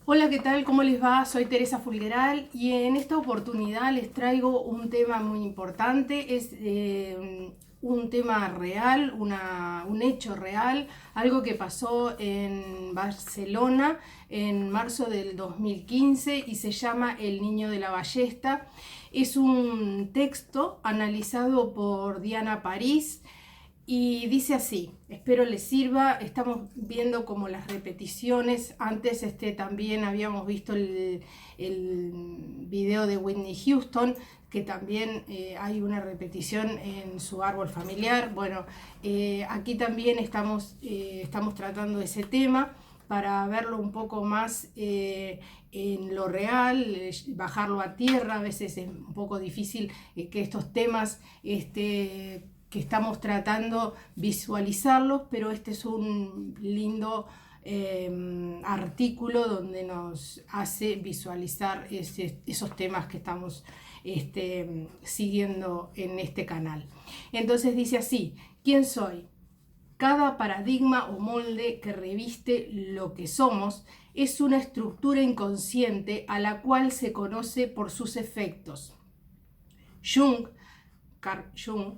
Hola, ¿qué tal? ¿Cómo les va? Soy Teresa Fulgueral y en esta oportunidad les traigo un tema muy importante. Es un tema real, un hecho real, algo que pasó en Barcelona en marzo del 2015 y se llama El Niño de la Ballesta. Es un texto analizado por Diana París y dice así, espero les sirva. Estamos viendo como las repeticiones. Antes también habíamos visto el video de Whitney Houston, que también hay una repetición en su árbol familiar. Bueno, aquí también estamos tratando ese tema para verlo un poco más en lo real, bajarlo a tierra. A veces es un poco difícil que estos temas que estamos tratando visualizarlos, pero este es un lindo artículo donde nos hace visualizar esos temas que estamos siguiendo en este canal. Entonces dice así: ¿quién soy? Cada paradigma o molde que reviste lo que somos es una estructura inconsciente a la cual se conoce por sus efectos. Carl Jung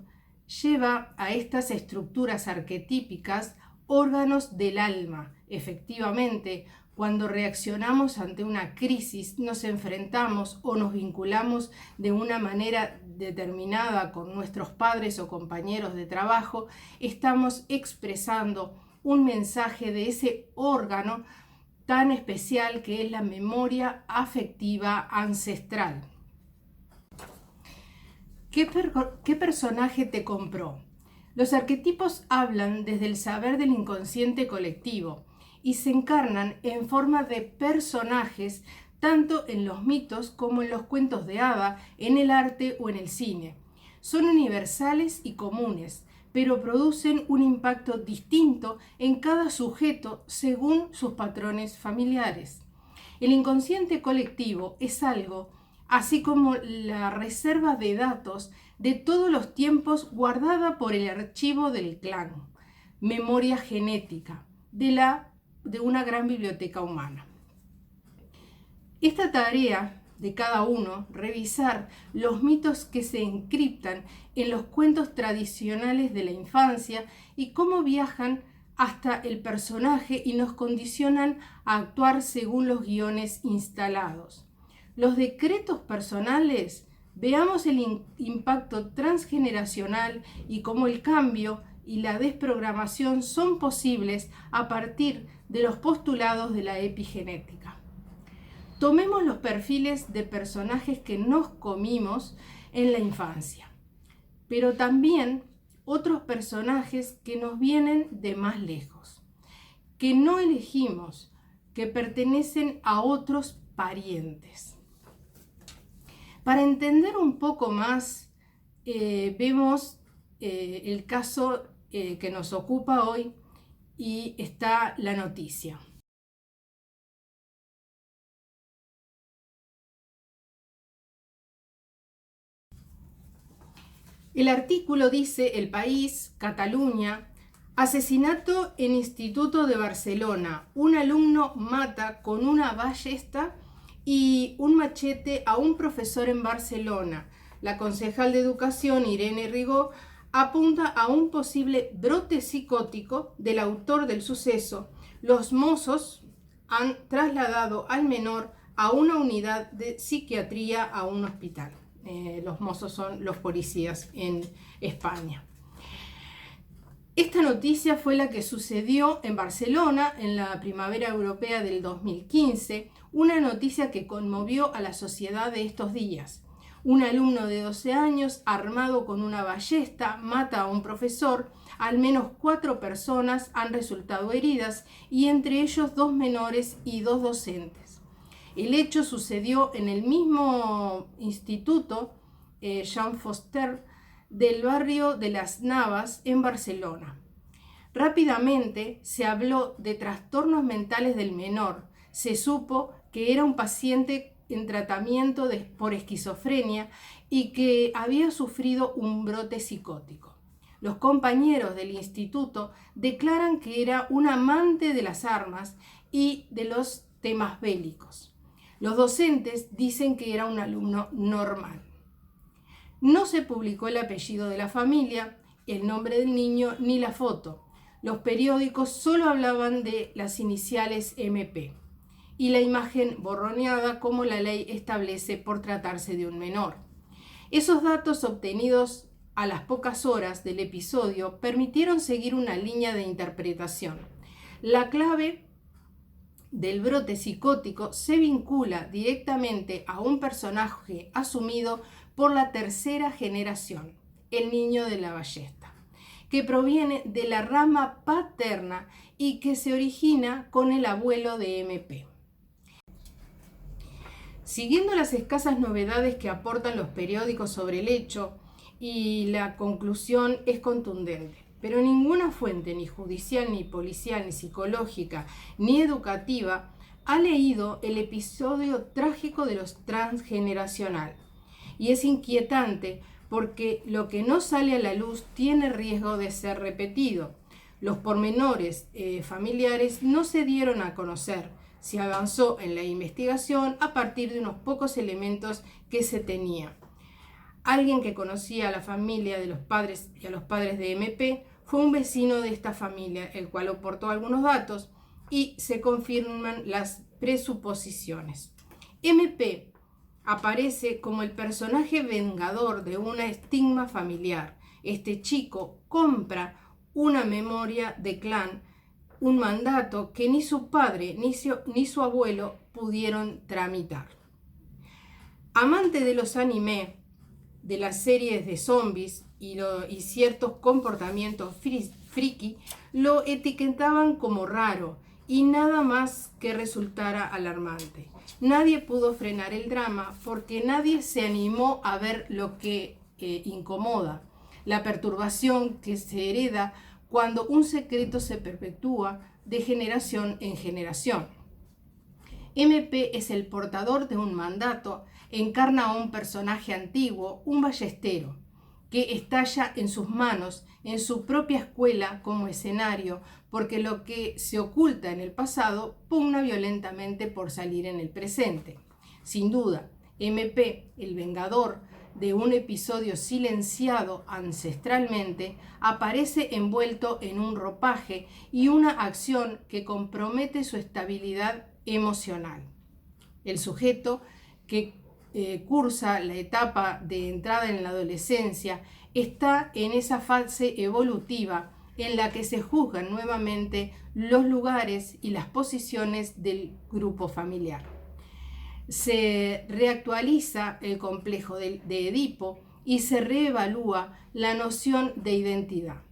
lleva a estas estructuras arquetípicas órganos del alma. Efectivamente, cuando reaccionamos ante una crisis, nos enfrentamos o nos vinculamos de una manera determinada con nuestros padres o compañeros de trabajo, estamos expresando un mensaje de ese órgano tan especial que es la memoria afectiva ancestral. ¿Qué personaje te compró? Los arquetipos hablan desde el saber del inconsciente colectivo y se encarnan en forma de personajes tanto en los mitos como en los cuentos de hada, en el arte o en el cine. Son universales y comunes, pero producen un impacto distinto en cada sujeto según sus patrones familiares. El inconsciente colectivo es algo así como la reserva de datos de todos los tiempos guardada por el archivo del clan, memoria genética de una gran biblioteca humana. Esta tarea de cada uno, revisar los mitos que se encriptan en los cuentos tradicionales de la infancia y cómo viajan hasta el personaje y nos condicionan a actuar según los guiones instalados. Los decretos personales, veamos el impacto transgeneracional y cómo el cambio y la desprogramación son posibles a partir de los postulados de la epigenética. Tomemos los perfiles de personajes que nos comimos en la infancia, pero también otros personajes que nos vienen de más lejos, que no elegimos, que pertenecen a otros parientes. Para entender un poco más, vemos el caso que nos ocupa hoy y está la noticia. El artículo dice: El País, Cataluña, asesinato en Instituto de Barcelona. Un alumno mata con una ballesta y un machete a un profesor en Barcelona. La concejal de Educación, Irene Rigó, apunta a un posible brote psicótico del autor del suceso. Los Mossos han trasladado al menor a una unidad de psiquiatría a un hospital. Los Mossos son los policías en España. Esta noticia fue la que sucedió en Barcelona en la primavera europea del 2015, una noticia que conmovió a la sociedad de estos días. Un alumno de 12 años, armado con una ballesta, mata a un profesor. Al menos 4 personas han resultado heridas y entre ellos 2 menores y 2 docentes. El hecho sucedió en el mismo instituto, Jean Foster, del barrio de Las Navas, en Barcelona. Rápidamente se habló de trastornos mentales del menor. Se supo que era un paciente en tratamiento por esquizofrenia y que había sufrido un brote psicótico. Los compañeros del instituto declaran que era un amante de las armas y de los temas bélicos. Los docentes dicen que era un alumno normal. No se publicó el apellido de la familia, el nombre del niño ni la foto. Los periódicos solo hablaban de las iniciales MP y la imagen borroneada como la ley establece por tratarse de un menor. Esos datos obtenidos a las pocas horas del episodio permitieron seguir una línea de interpretación. La clave del brote psicótico se vincula directamente a un personaje asumido por la tercera generación, el niño de la ballesta, que proviene de la rama paterna y que se origina con el abuelo de MP. Siguiendo las escasas novedades que aportan los periódicos sobre el hecho, y la conclusión es contundente, pero ninguna fuente, ni judicial, ni policial, ni psicológica, ni educativa, ha leído el episodio trágico de los transgeneracional. Y es inquietante porque lo que no sale a la luz tiene riesgo de ser repetido. Los pormenores familiares no se dieron a conocer. Se avanzó en la investigación a partir de unos pocos elementos que se tenía. Alguien que conocía a la familia de los padres y a los padres de MP fue un vecino de esta familia, el cual aportó algunos datos y se confirman las presuposiciones. MP aparece como el personaje vengador de un estigma familiar. Este chico compra una memoria de clan, un mandato que ni su padre ni su abuelo pudieron tramitar. Amante de los anime, de las series de zombies y ciertos comportamientos friki, lo etiquetaban como raro y nada más que resultara alarmante. Nadie pudo frenar el drama porque nadie se animó a ver lo que incomoda, la perturbación que se hereda cuando un secreto se perpetúa de generación en generación. MP es el portador de un mandato, encarna a un personaje antiguo, un ballestero, que estalla en sus manos, en su propia escuela como escenario, porque lo que se oculta en el pasado pugna violentamente por salir en el presente. Sin duda, MP, el vengador de un episodio silenciado ancestralmente, aparece envuelto en un ropaje y una acción que compromete su estabilidad emocional. El sujeto que cursa la etapa de entrada en la adolescencia está en esa fase evolutiva en la que se juzgan nuevamente los lugares y las posiciones del grupo familiar. Se reactualiza el complejo de Edipo y se reevalúa la noción de identidad.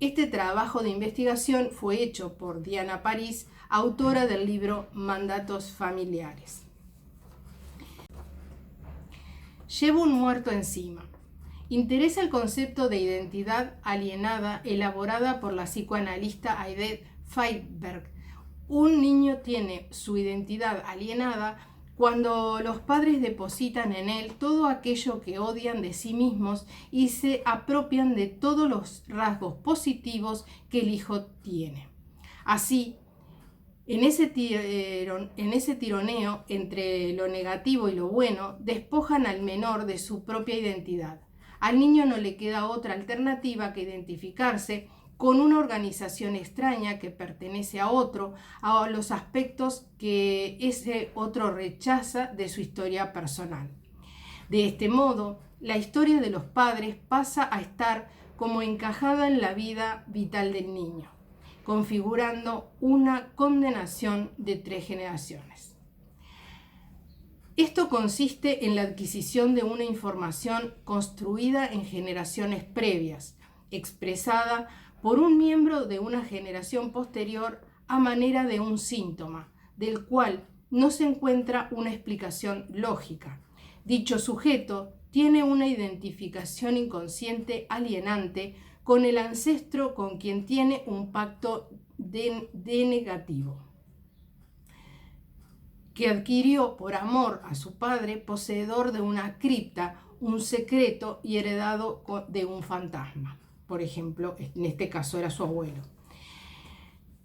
Este trabajo de investigación fue hecho por Diana París, autora del libro Mandatos familiares. Llevo un muerto encima. Interesa el concepto de identidad alienada elaborada por la psicoanalista Aide Feitberg. Un niño tiene su identidad alienada cuando los padres depositan en él todo aquello que odian de sí mismos y se apropian de todos los rasgos positivos que el hijo tiene. Así, en ese tironeo entre lo negativo y lo bueno, despojan al menor de su propia identidad. Al niño no le queda otra alternativa que identificarse con una organización extraña que pertenece a otro, a los aspectos que ese otro rechaza de su historia personal. De este modo, la historia de los padres pasa a estar como encajada en la vida vital del niño, configurando una condenación de 3 generaciones. Esto consiste en la adquisición de una información construida en generaciones previas, expresada por un miembro de una generación posterior a manera de un síntoma, del cual no se encuentra una explicación lógica. Dicho sujeto tiene una identificación inconsciente alienante con el ancestro con quien tiene un pacto de negativo, que adquirió por amor a su padre, poseedor de una cripta, un secreto y heredado de un fantasma. Por ejemplo, en este caso era su abuelo.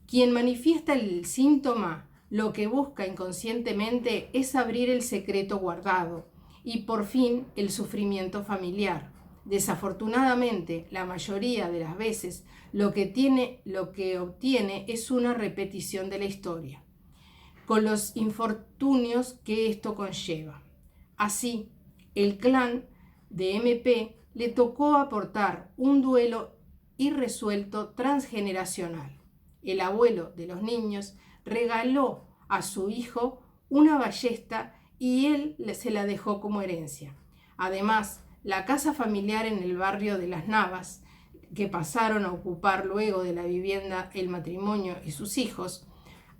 Quien manifiesta el síntoma lo que busca inconscientemente es abrir el secreto guardado y por fin el sufrimiento familiar. Desafortunadamente, la mayoría de las veces lo que obtiene es una repetición de la historia, con los infortunios que esto conlleva. Así, el clan de MP le tocó aportar un duelo irresuelto transgeneracional. El abuelo de los niños regaló a su hijo una ballesta y él se la dejó como herencia. Además, la casa familiar en el barrio de Las Navas, que pasaron a ocupar luego de la vivienda el matrimonio y sus hijos,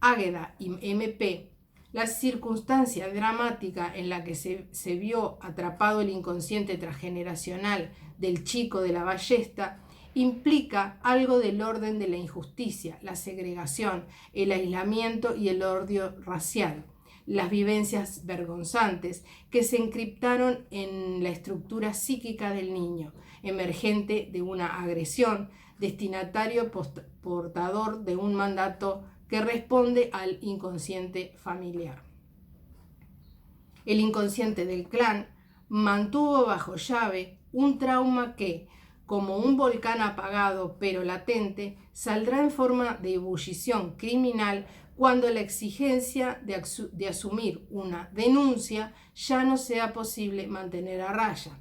Águeda y MP, la circunstancia dramática en la que se vio atrapado el inconsciente transgeneracional del chico de la ballesta implica algo del orden de la injusticia, la segregación, el aislamiento y el odio racial, las vivencias vergonzantes que se encriptaron en la estructura psíquica del niño, emergente de una agresión, destinatario portador de un mandato que responde al inconsciente familiar. El inconsciente del clan mantuvo bajo llave un trauma que, como un volcán apagado pero latente, saldrá en forma de ebullición criminal cuando la exigencia de asumir una denuncia ya no sea posible mantener a raya.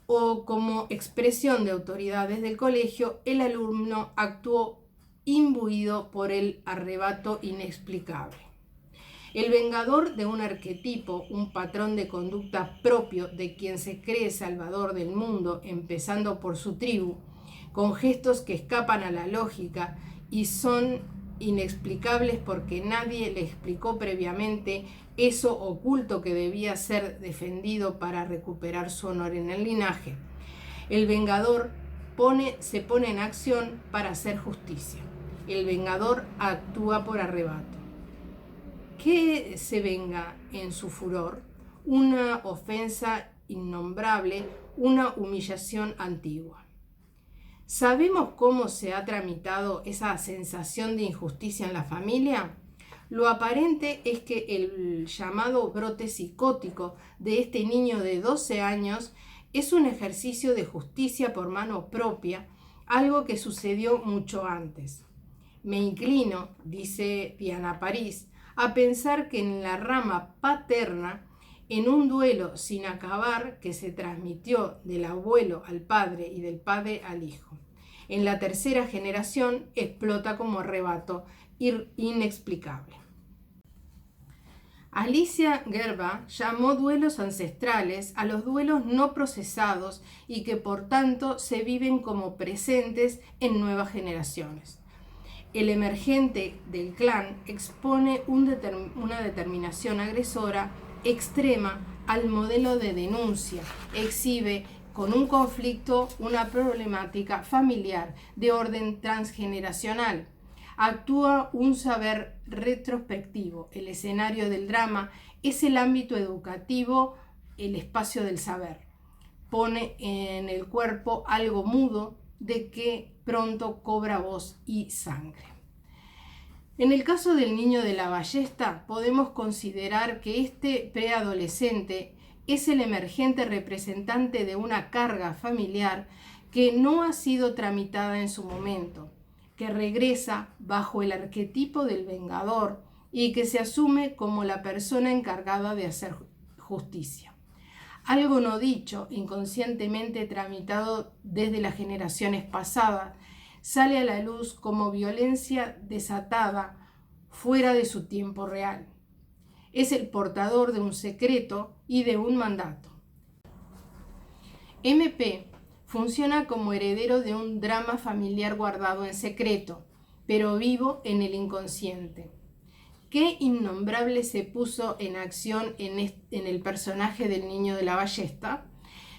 O como expresión de autoridades del colegio, el alumno actuó imbuido por el arrebato inexplicable. El vengador de un arquetipo, un patrón de conducta propio de quien se cree salvador del mundo, empezando por su tribu, con gestos que escapan a la lógica y son inexplicables porque nadie le explicó previamente eso oculto que debía ser defendido para recuperar su honor en el linaje. El vengador se pone en acción para hacer justicia. El vengador actúa por arrebato. ¿Qué se venga en su furor? Una ofensa innombrable, una humillación antigua. ¿Sabemos cómo se ha tramitado esa sensación de injusticia en la familia? Lo aparente es que el llamado brote psicótico de este niño de 12 años es un ejercicio de justicia por mano propia, algo que sucedió mucho antes. Me inclino, dice Diana París, a pensar que en la rama paterna, en un duelo sin acabar que se transmitió del abuelo al padre y del padre al hijo, en la tercera generación explota como arrebato inexplicable. Alicia Gerba llamó duelos ancestrales a los duelos no procesados y que por tanto se viven como presentes en nuevas generaciones. El emergente del clan expone una determinación agresora extrema al modelo de denuncia, exhibe con un conflicto una problemática familiar de orden transgeneracional. Actúa un saber retrospectivo. El escenario del drama es el ámbito educativo, el espacio del saber. Pone en el cuerpo algo mudo de que pronto cobra voz y sangre. En el caso del niño de la ballesta, podemos considerar que este preadolescente es el emergente representante de una carga familiar que no ha sido tramitada en su momento, que regresa bajo el arquetipo del vengador y que se asume como la persona encargada de hacer justicia. Algo no dicho, inconscientemente tramitado desde las generaciones pasadas, sale a la luz como violencia desatada fuera de su tiempo real. Es el portador de un secreto y de un mandato. MP funciona como heredero de un drama familiar guardado en secreto, pero vivo en el inconsciente. ¿Qué innombrable se puso en acción en el personaje del niño de la ballesta?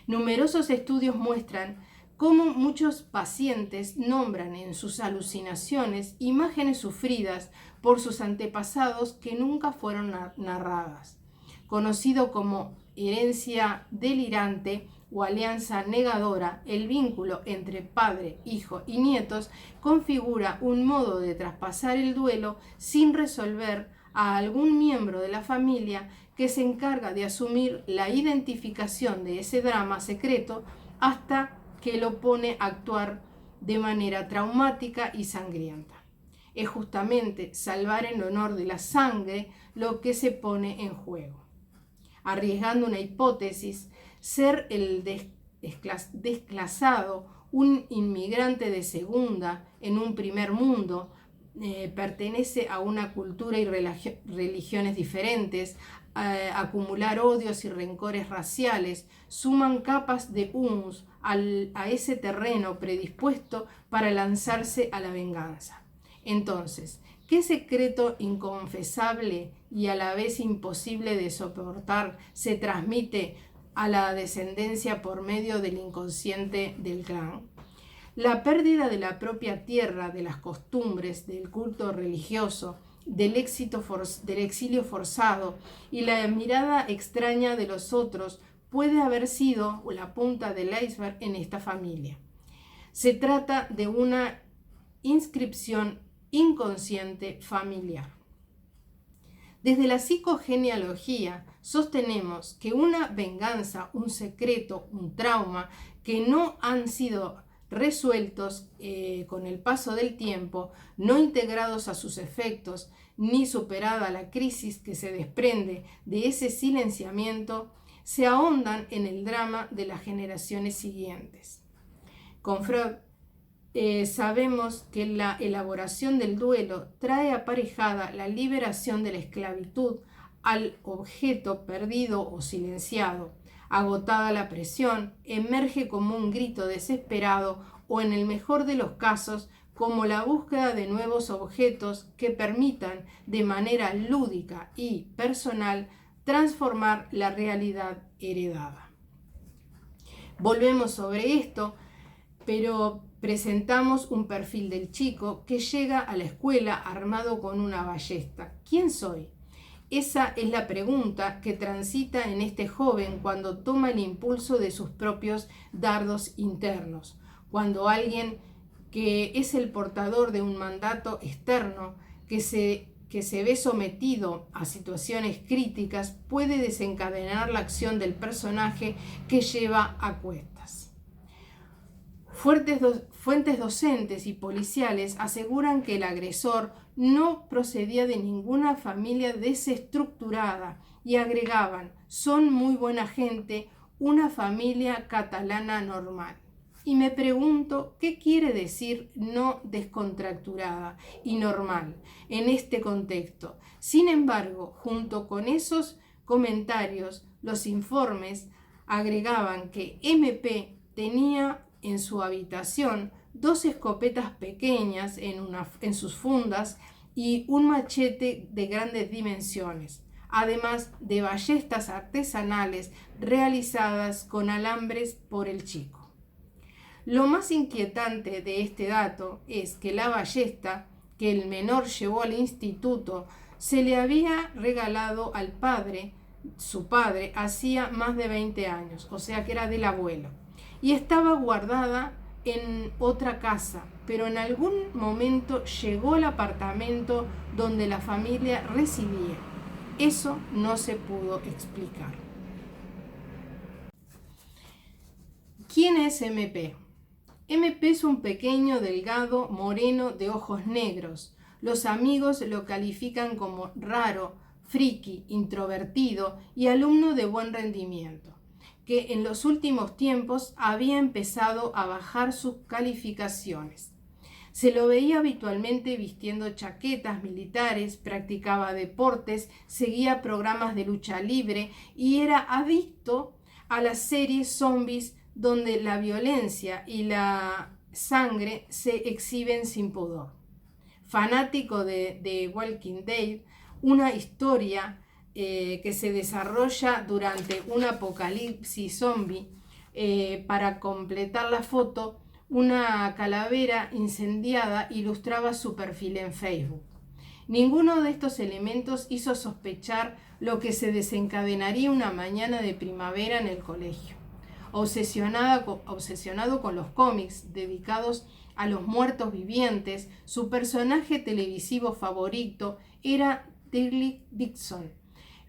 Numerosos estudios muestran cómo muchos pacientes nombran en sus alucinaciones imágenes sufridas por sus antepasados que nunca fueron narradas. Conocido como herencia delirante o alianza negadora, el vínculo entre padre, hijo y nietos configura un modo de traspasar el duelo sin resolver a algún miembro de la familia que se encarga de asumir la identificación de ese drama secreto hasta que lo pone a actuar de manera traumática y sangrienta. Es justamente salvar el honor de la sangre lo que se pone en juego. Arriesgando una hipótesis, ser el desclasado, un inmigrante de segunda en un primer mundo, pertenece a una cultura y religiones diferentes, acumular odios y rencores raciales, suman capas de humus a ese terreno predispuesto para lanzarse a la venganza. Entonces, ¿qué secreto inconfesable y a la vez imposible de soportar se transmite a la descendencia por medio del inconsciente del clan? La pérdida de la propia tierra, de las costumbres, del culto religioso, del exilio forzado y la mirada extraña de los otros puede haber sido la punta del iceberg en esta familia. Se trata de una inscripción inconsciente familiar. Desde la psicogenealogía sostenemos que una venganza, un secreto, un trauma que no han sido resueltos con el paso del tiempo, no integrados a sus efectos, ni superada la crisis que se desprende de ese silenciamiento, se ahondan en el drama de las generaciones siguientes. Con Freud, sabemos que la elaboración del duelo trae aparejada la liberación de la esclavitud al objeto perdido o silenciado. Agotada la presión, emerge como un grito desesperado o, en el mejor de los casos, como la búsqueda de nuevos objetos que permitan de manera lúdica y personal transformar la realidad heredada. Volvemos sobre esto, pero presentamos un perfil del chico que llega a la escuela armado con una ballesta. ¿Quién soy? Esa es la pregunta que transita en este joven cuando toma el impulso de sus propios dardos internos, cuando alguien que es el portador de un mandato externo, que se ve sometido a situaciones críticas, puede desencadenar la acción del personaje que lleva a cuestas. Fuentes docentes y policiales aseguran que el agresor no procedía de ninguna familia desestructurada y agregaban: son muy buena gente, una familia catalana normal. Y me pregunto, ¿qué quiere decir no descontracturada y normal en este contexto? Sin embargo, junto con esos comentarios, los informes agregaban que MP tenía en su habitación 2 escopetas pequeñas en sus fundas y un machete de grandes dimensiones, además de ballestas artesanales realizadas con alambres por el chico. Lo más inquietante de este dato es que la ballesta que el menor llevó al instituto se le había regalado al padre, su padre, hacía más de 20 años, o sea que era del abuelo, y estaba guardada en otra casa, pero en algún momento llegó al apartamento donde la familia residía. Eso no se pudo explicar. ¿Quién es MP? MP es un pequeño, delgado, moreno, de ojos negros. Los amigos lo califican como raro, friki, introvertido y alumno de buen rendimiento, que en los últimos tiempos había empezado a bajar sus calificaciones. Se lo veía habitualmente vistiendo chaquetas militares, practicaba deportes, seguía programas de lucha libre y era adicto a las series zombies donde la violencia y la sangre se exhiben sin pudor. Fanático de Walking Dead, una historia que se desarrolla durante un apocalipsis zombie. Para completar la foto, una calavera incendiada ilustraba su perfil en Facebook. Ninguno de estos elementos hizo sospechar lo que se desencadenaría una mañana de primavera en el colegio. obsesionado con los cómics dedicados a los muertos vivientes, su personaje televisivo favorito era Dirk Dixon,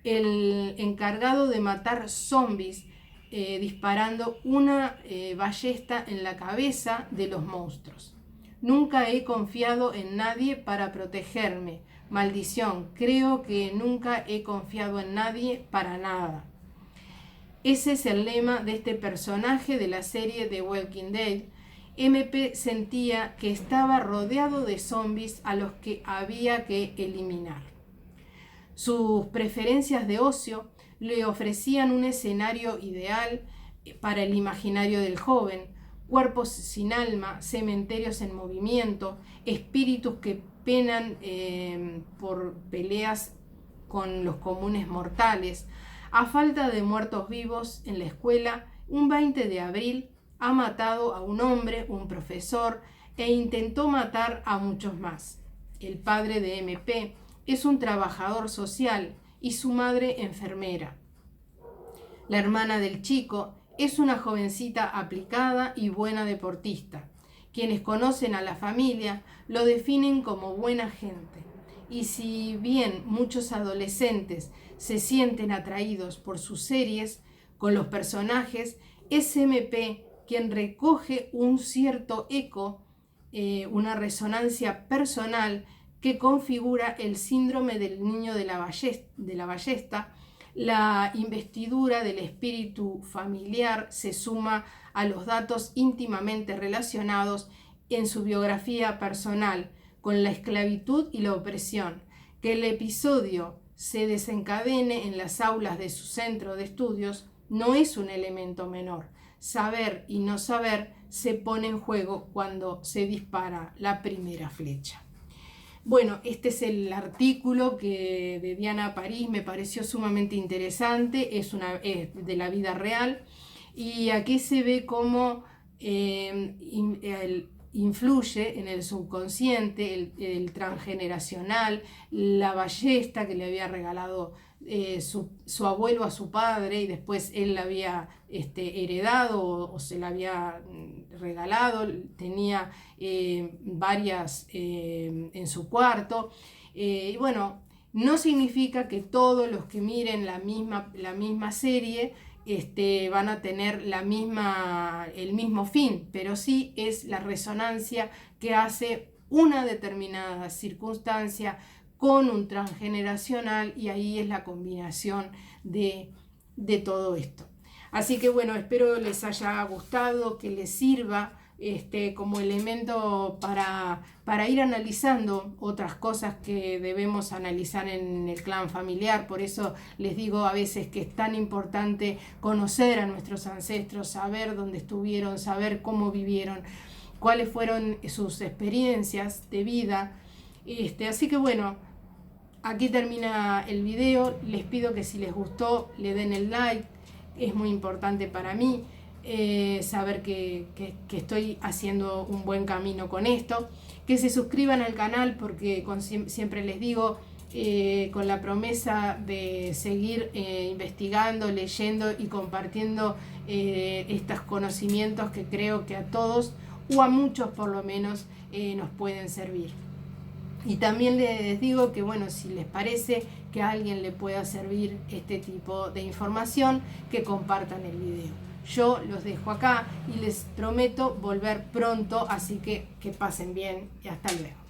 el encargado de matar zombies disparando una ballesta en la cabeza de los monstruos. Nunca he confiado en nadie para protegerme. Maldición, creo que nunca he confiado en nadie para nada. Ese es el lema de este personaje de la serie The Walking Dead. MP sentía que estaba rodeado de zombies a los que había que eliminar. Sus preferencias de ocio le ofrecían un escenario ideal para el imaginario del joven: cuerpos sin alma, cementerios en movimiento, espíritus que penan por peleas con los comunes mortales. A falta de muertos vivos en la escuela, un 20 de abril ha matado a un hombre, un profesor, e intentó matar a muchos más. El padre de MP es un trabajador social y su madre enfermera. La hermana del chico es una jovencita aplicada y buena deportista. Quienes conocen a la familia lo definen como buena gente. Y si bien muchos adolescentes se sienten atraídos por sus series, con los personajes, es MP quien recoge un cierto eco, una resonancia personal que configura el síndrome del niño de la ballesta. La investidura del espíritu familiar se suma a los datos íntimamente relacionados en su biografía personal con la esclavitud y la opresión. Que el episodio se desencadene en las aulas de su centro de estudios no es un elemento menor. Saber y no saber se pone en juego cuando se dispara la primera flecha. Bueno, este es el artículo de Diana París, me pareció sumamente interesante, es de la vida real, y aquí se ve cómo influye en el subconsciente, el transgeneracional, la ballesta que le había regalado su abuelo a su padre y después él la había heredado o se la había regalado, tenía varias en su cuarto. Y bueno, no significa que todos los que miren la misma serie van a tener el mismo fin, pero sí es la resonancia que hace una determinada circunstancia con un transgeneracional, y ahí es la combinación de todo esto. Así que bueno, espero les haya gustado, que les sirva como elemento para ir analizando otras cosas que debemos analizar en el clan familiar. Por eso les digo a veces que es tan importante conocer a nuestros ancestros, saber dónde estuvieron, saber cómo vivieron, cuáles fueron sus experiencias de vida. Así que bueno, aquí termina el video. Les pido que si les gustó le den el like, es muy importante para mí saber que estoy haciendo un buen camino con esto, que se suscriban al canal porque siempre les digo, con la promesa de seguir investigando, leyendo y compartiendo estos conocimientos que creo que a todos o a muchos por lo menos nos pueden servir. Y también les digo que bueno, si les parece que a alguien le pueda servir este tipo de información, que compartan el video. Yo los dejo acá y les prometo volver pronto, así que pasen bien y hasta luego.